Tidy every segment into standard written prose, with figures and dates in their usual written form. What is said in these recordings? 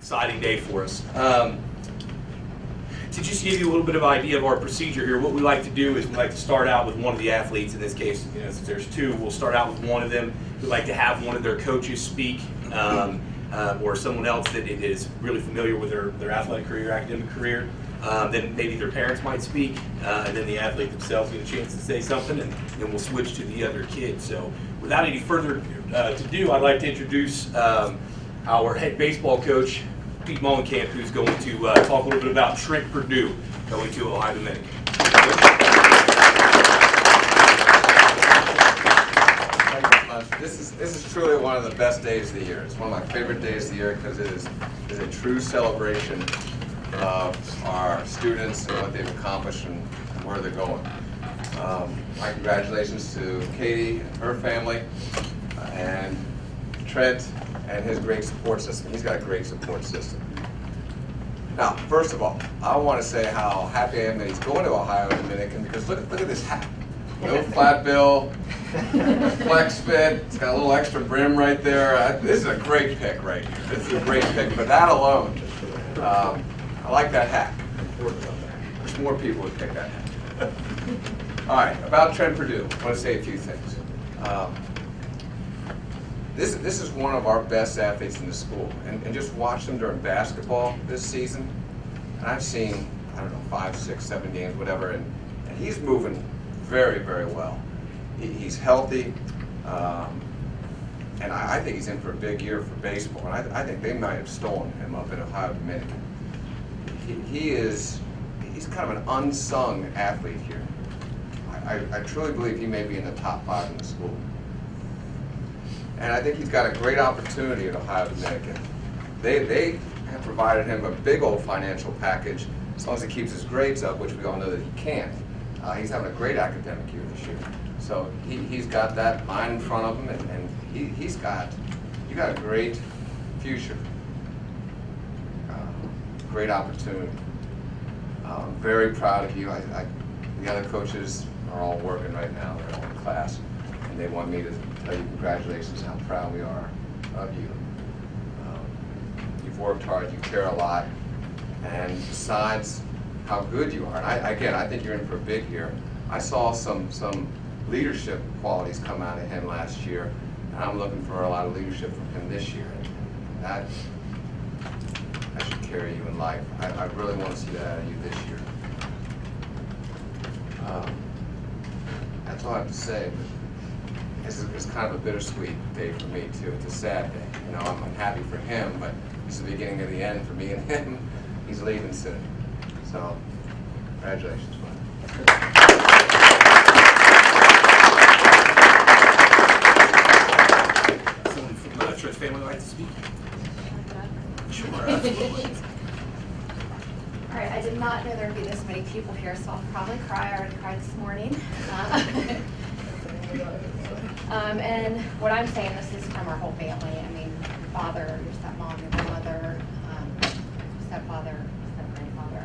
exciting day for us. To just give you a little bit of idea of our procedure here, what we like to do is we like to start out with one of the athletes. In this case, since there's two, we'll start out with one of them. We like to have one of their coaches speak, or someone else that is really familiar with their athletic career, academic career. Then maybe their parents might speak, and then the athlete themselves get a chance to say something, and then we'll switch to the other kid. So without any further ado, I'd like to introduce our head baseball coach, Pete Mullenkamp, who's going to talk a little bit about Trent Perdue going to Ohio Dominican. Thank you very much. This is truly one of the best days of the year. It's one of my favorite days of the year because it is a true celebration of our students and what they've accomplished and where they're going. My congratulations to Katie and her family, and Trent and his great support system. He's got a great support system. Now, first of all, I want to say how happy I am that he's going to Ohio Dominican, because look at this hat. No flat bill, flex fit, it's got a little extra brim right there. This is a great pick right here. This is a great pick for that alone. I like that hat. Wish more people would pick that hat. All right, about Trent Perdue, I want to say a few things. This is one of our best athletes in the school, and just watch him during basketball this season. And I've seen, I don't know, 5, 6, 7 games, whatever, and he's moving very, very well. He's healthy, and I think he's in for a big year for baseball. And I think they might have stolen him up at Ohio Dominican. He's kind of an unsung athlete here. I truly believe he may be in the top 5 in the school. And I think he's got a great opportunity at Ohio Dominican. They have provided him a big old financial package as long as he keeps his grades up, which we all know that he can't. He's having a great academic year this year. So he's got that line in front of him, and you got a great future, great opportunity. I'm very proud of you. The other coaches are all working right now. They're all in class, and they want me to tell you congratulations and how proud we are of you. You've worked hard, you care a lot, and besides how good you are, and I think you're in for a big year. I saw some leadership qualities come out of him last year, and I'm looking for a lot of leadership from him this year. And that should carry you in life. I really want to see that out of you this year. That's all I have to say. But it's kind of a bittersweet day for me too. It's a sad day. You know, I'm happy for him, but it's the beginning of the end for me and him. He's leaving soon. So, congratulations, bud. Someone from the Trent family would like to speak? Sure, absolutely. All right, I did not know there would be this many people here, so I'll probably cry. I already cried this morning. And what I'm saying, this is from our whole family. I mean, father, your stepmom, your mother, stepfather, step-grandfather.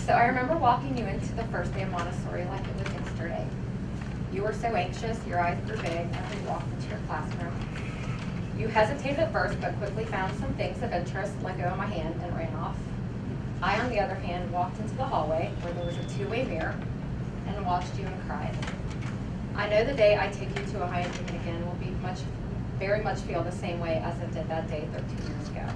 So I remember walking you into the first day of Montessori like it was yesterday. You were so anxious, your eyes were big as we walked into your classroom. You hesitated at first, but quickly found some things of interest, let go of my hand, and ran off. I, on the other hand, walked into the hallway where there was a two-way mirror and watched you and cried. I know the day I take you to Ohio Dominican will be very much feel the same way as it did that day 13 years ago.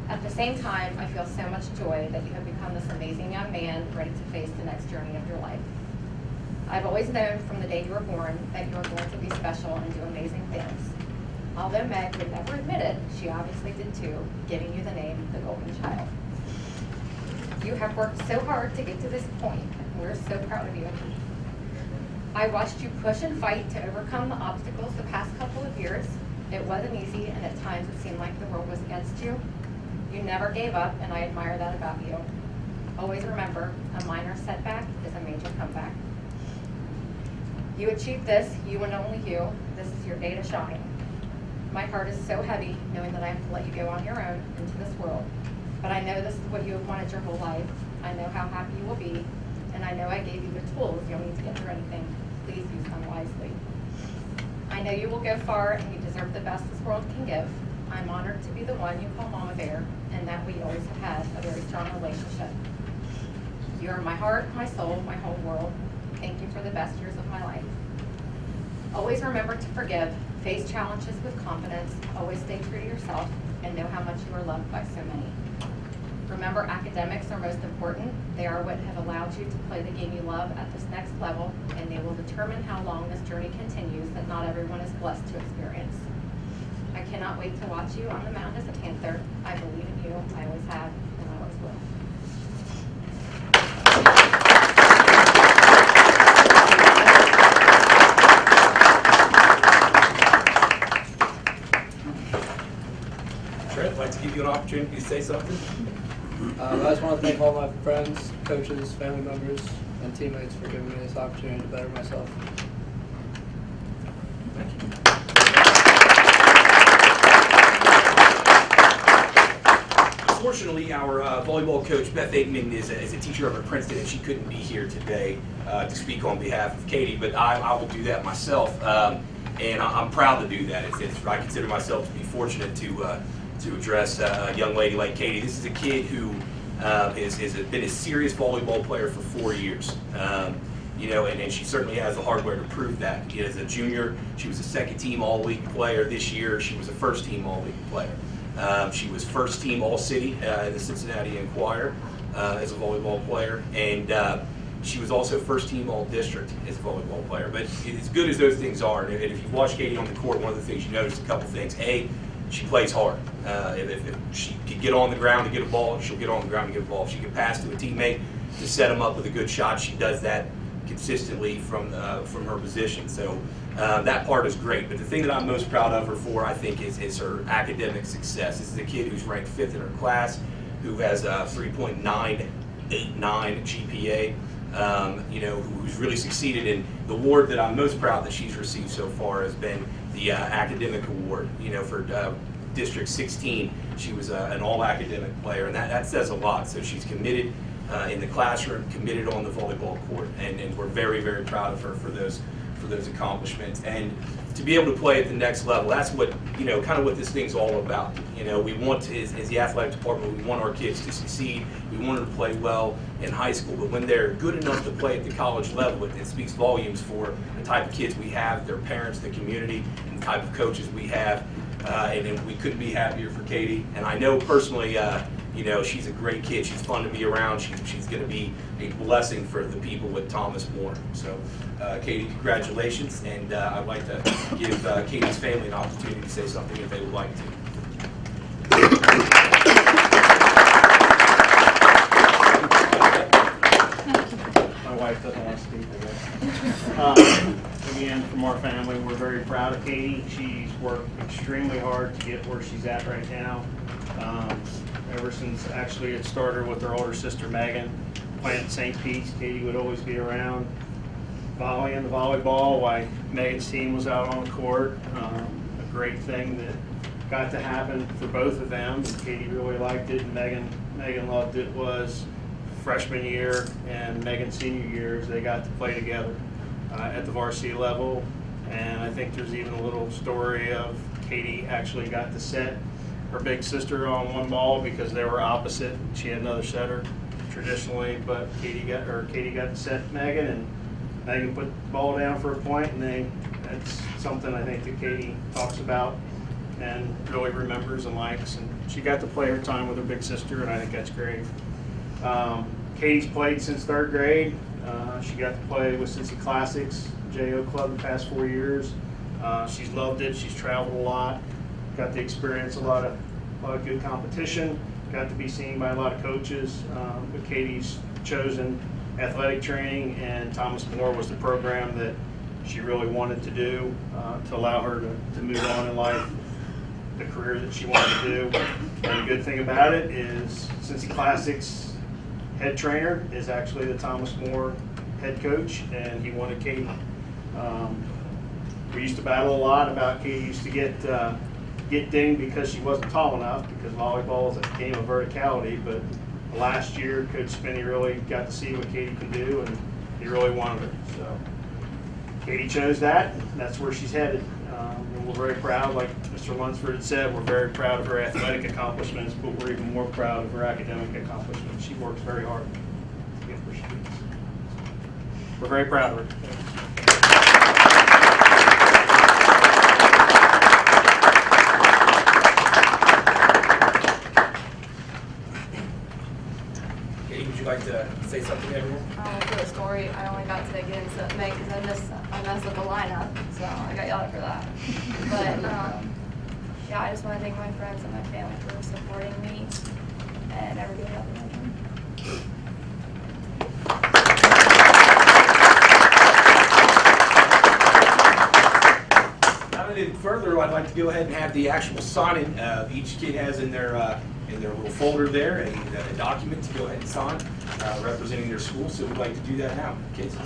At the same time, I feel so much joy that you have become this amazing young man ready to face the next journey of your life. I've always known from the day you were born that you were going to be special and do amazing things. Although Meg would never admit it, she obviously did too, giving you the name the Golden Child. You have worked so hard to get to this point, and we're so proud of you. I watched you push and fight to overcome the obstacles the past couple of years. It wasn't easy, and at times it seemed like the world was against you. You never gave up, and I admire that about you. Always remember, a minor setback is a major comeback. You achieved this, you and only you. This is your day to shine. My heart is so heavy knowing that I have to let you go on your own into this world. But I know this is what you have wanted your whole life. I know how happy you will be, and I know I gave you the tools you'll need to get through anything. Please use them wisely. I know you will go far, and you deserve the best this world can give. I'm honored to be the one you call Mama Bear, and that we always have had a very strong relationship. You are my heart, my soul, my whole world. Thank you for the best years of my life. Always remember to forgive, face challenges with confidence, always stay true to yourself, and know how much you are loved by so many. Remember, academics are most important. They are what have allowed you to play the game you love at this next level, and they will determine how long this journey continues that not everyone is blessed to experience. I cannot wait to watch you on the mound as a Panther. I believe in you. I always have, and I always will. Trent, I'd like to give you an opportunity to say something. I just want to thank all my friends, coaches, family members, and teammates for giving me this opportunity to better myself. Thank you. Unfortunately, our volleyball coach, Beth Aikman, is a teacher over at Princeton, and she couldn't be here today to speak on behalf of Katie, but I will do that myself, and I'm proud to do that. I consider myself to be fortunate to address a young lady like Katie. This is a kid who has been a serious volleyball player for 4 years. And she certainly has the hardware to prove that. As a junior, she was a second-team All-League player. This year, she was a first-team All-League player. She was first-team All-City in the Cincinnati Enquirer as a volleyball player, and she was also first-team All-District as a volleyball player. But as good as those things are, and if you watch Katie on the court, one of the things you notice a couple things. A, she plays hard. If she can get on the ground to get a ball, she'll get on the ground to get a ball. If she can pass to a teammate to set him up with a good shot, she does that consistently from her position. So that part is great. But the thing that I'm most proud of her for, I think, is her academic success. This is a kid who's ranked 5th in her class, who has a 3.989 GPA. Who's really succeeded. In the award that I'm most proud that she's received so far has been the academic award. For District 16, she was an all-academic player, and that says a lot. So she's committed in the classroom, committed on the volleyball court, and we're very, very proud of her for those accomplishments. And to be able to play at the next level, that's what, kind of what this thing's all about. We want to, as the athletic department, we want our kids to succeed. We want them to play well in high school, but when they're good enough to play at the college level, it speaks volumes for the type of kids we have, their parents, the community, and the type of coaches we have. And we couldn't be happier for Katie. And I know personally, she's a great kid. She's fun to be around. She's going to be a blessing for the people at Thomas More. So, Katie, congratulations. And I'd like to give Katie's family an opportunity to say something if they would like to. My wife doesn't want to speak, I guess. Again, from our family, we're very proud of Katie. She's worked extremely hard to get where she's at right now. Ever since actually it started with her older sister Megan playing at St. Pete's, Katie would always be around volleying the volleyball while Megan's team was out on the court. A great thing that got to happen for both of them. Katie really liked it, and Megan loved it. Was freshman year and Megan's senior years, they got to play together at the varsity level. And I think there's even a little story of Katie actually got to set her big sister on one ball because they were opposite. She had another setter traditionally, but Katie got to set Megan, and Megan put the ball down for a point, and that's something I think that Katie talks about and really remembers and likes. And she got to play her time with her big sister, and I think that's great. Katie's played since 3rd grade. She got to play with Cincy Classics, JO Club, the past 4 years. She's loved it. She's traveled a lot. Got to experience a lot of good competition. Got to be seen by a lot of coaches. But Katie's chosen athletic training, and Thomas More was the program that she really wanted to do to allow her to move on in life, the career that she wanted to do. And the good thing about it is Cincy Classics head trainer is actually the Thomas More head coach, and he wanted Katie. We used to battle a lot about Katie used to get dinged because she wasn't tall enough, because volleyball is a game of verticality. But last year, Coach Spinney really got to see what Katie can do, and he really wanted her. So Katie chose that. That's where she's headed. And we're very proud, like Mr. Lunsford had said, we're very proud of her athletic accomplishments, but we're even more proud of her academic accomplishments. She works very hard to get her students. We're very proud of her. Katie, would you like to say something to everyone? For the story, I only got to get into May because I messed up the lineup, so I got yelled at for that. But yeah, I just want to thank my friends and my family for supporting me and everything that they're doing. Now, any further, I'd like to go ahead and have the actual signing. Each kid has in their little folder there a document to go ahead and sign representing their school. So we'd like to do that now, kids.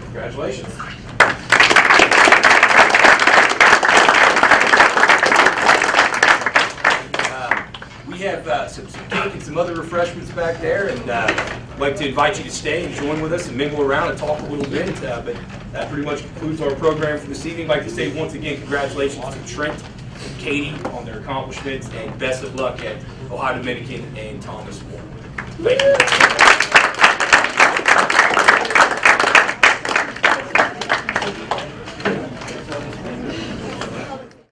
Congratulations. We have some cake and some other refreshments back there, and I'd like to invite you to stay and join with us and mingle around and talk a little bit. But that pretty much concludes our program for this evening. I'd like to say once again, congratulations to Trent and Katie on their accomplishments, and best of luck at Ohio Dominican and Thomas More. Thank you.